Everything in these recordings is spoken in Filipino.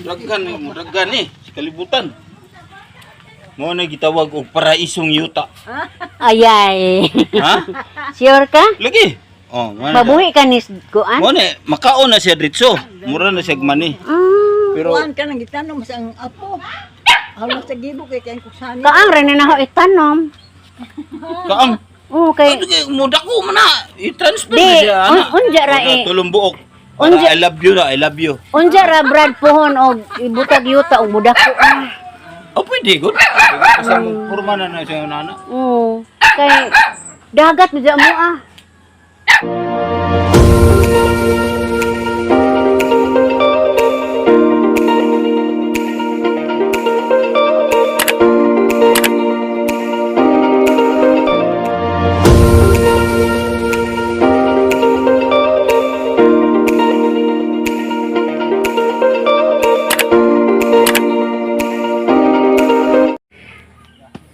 Daghan ni, sa kalibutan. Mo na gitawag og paraisong yuta. Ayay. Ha? Sure ka? Lagi. Oh, Mabuhi ka ni kuan? mo na makaon na siya dritso. Mura na siya gmani. Pero Kuan ka nang gitanong sa ang apo. Hala sa gibo kay kay kuksani. Kaang rin na ako itanom. kaang Oo, kay... muda ko man na i-transfer Di, na siya ana. unja ra eh. Tulong buok. Unja- I love you na, I love you. Unja ra brad pohon og ibutag yuta og budako. Oh, pwede gud. Kasi purma na siya nana. Oo. Kay dagat na mo ah.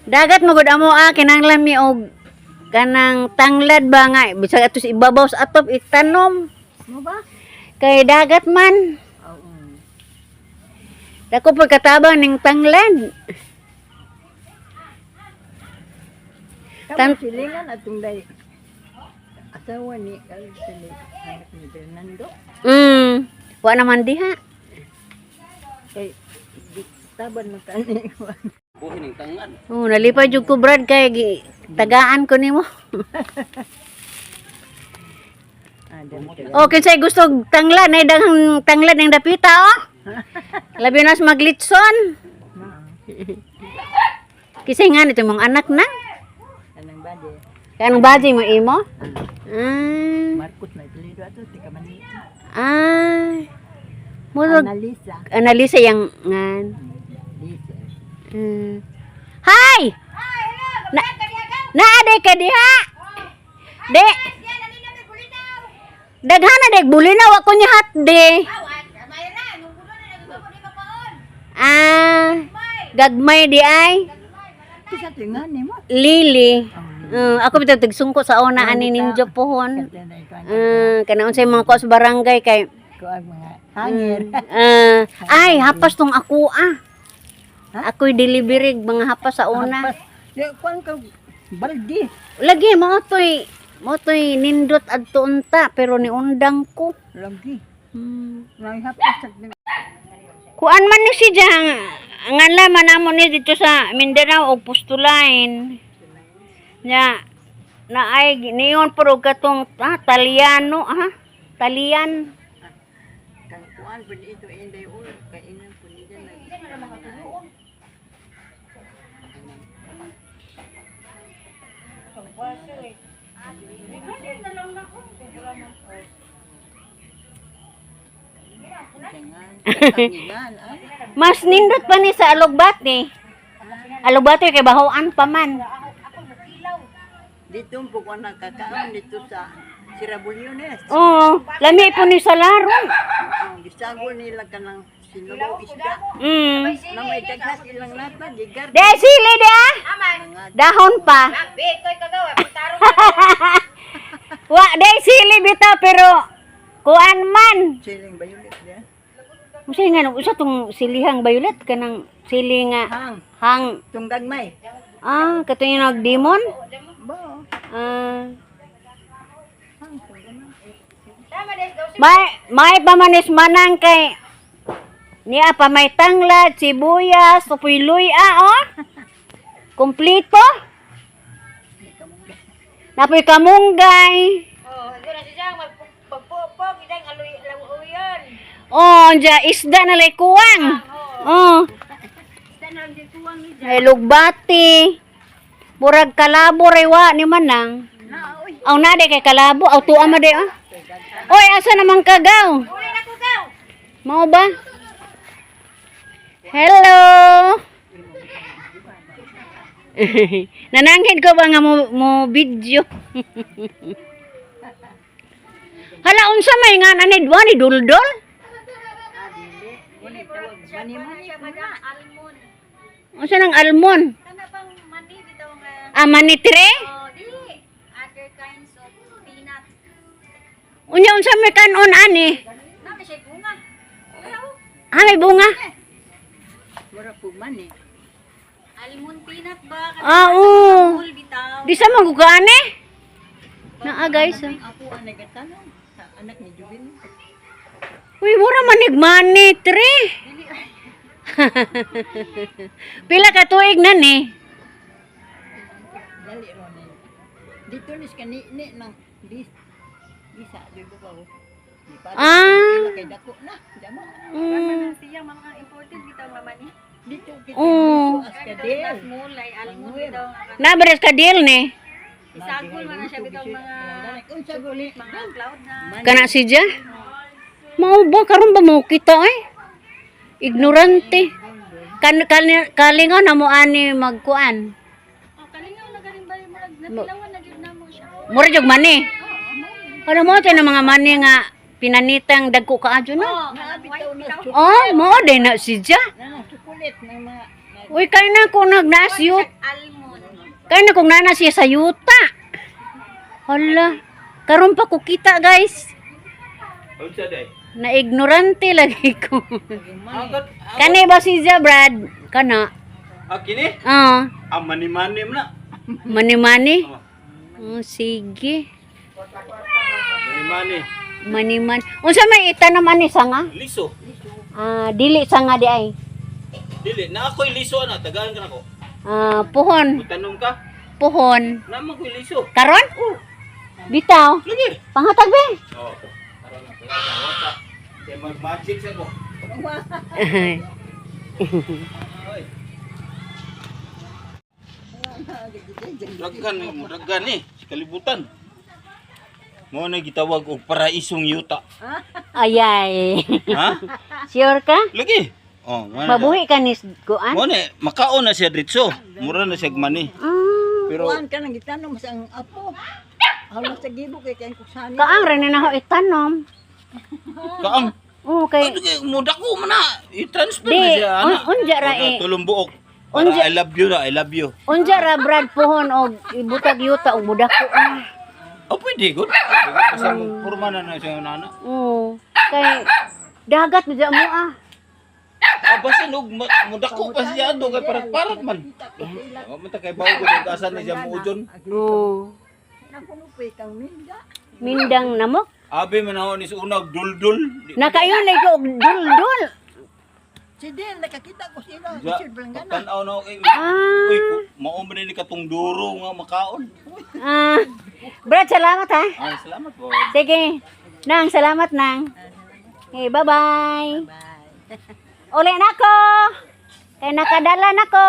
Dagat mo gud amo kinahanglan mi og kanang tanglad ba nga bisag atos ibabaw sa atop itanom. Mo ba? Kay dagat man. Oo. Dako pagkatabang ning tanglad. Tama silingan atong day. Asawa ni Kalsili, anak ni Fernando. Wa naman diha. Kay taban mo kani. Buhin ning tangan. Nalipay jud ko brad kay tagaan ko nimo. Okay, say gusto og tanglad nay daghang tanglad ning dapita oh. Labi nas maglitson. Kisay nga nito mong anak na. Anang bade. Kanang baji mo imo? Marcos na ipilido ato tika Manila. Murag Analisa. analisa yang ngan. Lisa. Hi! Naade ka diha? De. Daghana deg bulinaw ako ni hat de. Gagmay di ay. Kisa tingan ni mo. Lili. Ako bitag tigsungko sa una ani ninjo pohon. Kana unsay mga kuas barangay kay Ko ang mga hangir. ay hapas tong ako Ako'y delivery mga hapas sa una. Di kuan ka baldi. Lagi mo to'y nindot adto unta pero niundang ko. Lagi. Nang hapas sa Kuan man ni si Jang. Nga laman namo ni dito sa Mindanao og Pustulain. Nya na ay niyon pero katong Taliano Talian. kang kuan pud ito inday ul kay inan pud diyan nag. Mas nindot pa ni sa Alugbati. Alugbati kay bahoan pa man. Dito po ko nakakaon dito sa Sirabulyones. Oo, lami po ni sa larong. Gisagol nila kanang sinubaw isda. Na may daghas ilang lata gigar. De sili de dahon pa. Wa de sili bitaw pero kuan man. Siling bayulit dia. Usay nga usa tong silihang violet kanang sili nga hang. Tunggagmay. Kato yung nagdemon. Bo. May pamanis manang kay niya pa may tanglad, sibuyas, tupoy luya, Kompleto. Napoy kamunggay. Siguro siya magpagpupog, idang aluyan. Isda na lay kuwang. Isda na lang din tuwang ni Ay lugbati. Murag kalabo rewa ni manang. Aw na de kay kalabo, aw tuwa ma de Oy, asa namang kagaw? Uli na ko gaw. Mao ba? Hello. Nananghid ko ba nga mo video? Hala unsa may nga nanid ni duldol? Unsa nang almon? Kana bang mani bitaw nga. Manitre? Dili. Other kinds of peanut. Unya unsa may kanon ani? Nami siya bunga. Ah, may bunga. Mura po man eh. Almond peanut ba? Ah, oo. Full bitaw. Di sa magugaan eh. Naa guys. Ah. Ako ang nagatanong sa anak ni Jubin. Uy, mura manigmani, tre. Pila ka tuig na ni. Dali ron eh. Dito nis kani ng bisa dito ba ko. Ah. Kay dako na. Damo. Mm. Siya mga imported bitaw mama ni. Dito kita Oo. dito as kadel. Small ay almond bitaw nga. Nabares ka deal ni. Isagol man na siya bitaw mga Unsa guli? mga cloud na. Kana si Ja. Mao ba karon ba mo kita ay? Ignorante. Kalingaw na mo ani magkuan. Oh, kalingaw na galing ba yung murag napilawan na gyud namo siya. Mura jog mani. Ano mo tayo ng mga mani nga pinanitang dagko kaadyo na. Oh, Bitaw na Oh, mao din na si Ja. na sukulit ng mga Uy, kay na ko nagnasyut. almond. Kay na kung nana siya sa yuta. Hala. Karon pa ko kita, guys. Unsa day? Na ignorante lagi ko. Agad. Kani ba si Ja, Brad? Kana. Kini? Ah, Ang mani-mani na. mani-mani. Oh, Oh, sige. mani-mani. Maniman. Unsa may itanam ani sanga? Liso. Ah, dili sanga di ay. Dili na ako'y liso na tagaan ka nako. Ah, puhon. Tanong ka, Puhon. naman ko'y liso. Karon? Bitaw. Lagi. Pangatag be. Oh. Karon na kaya wata. Kaya mag-magic sa ko. Raggan ni, kalibutan. Mo na gitawag og paraisong yuta. Ayay. Ha? Sure ka? Lagi. Oh, mo na. Mabuhi ka ni kuan? Mo na makaon na siya dritso. Mura na siya mani. Ah, Pero kuan ka nang gitanong sa ang apo. Hala sa gibo kay kay kuksani. kaang rin na ako itanom. kaang Oo, kay ano kay muda ko man na i-transfer Di, na siya ana. unja ra Wala, eh. tulong buok. Unja- I love you na, I love you. unja ra Brad puhon og ibutag yuta og budako. Oh, pwede good. Kasi purma na siya nana. Oo. Kay dagat na mo ah. Basta nog muda ko pa siya ato kay parat man. Oh, man ta kay bawo ko asan ni siya muujon. Oo. Nakunupay kang minda. Mindang namok. Abi man ako ni sa unag duldul. Nakayon lay ko og dul-dul. Si Del nakakita ko sila. Ja, Si Brangana. tanaw na ako kay. Ah. Uy, mao man ni katong duro nga makaon. Ah. Brad, salamat ha. Ay, salamat po. Sige. Nang, salamat nang. Okay, bye-bye. Bye. Uli na ko. Kay nakadala na ko.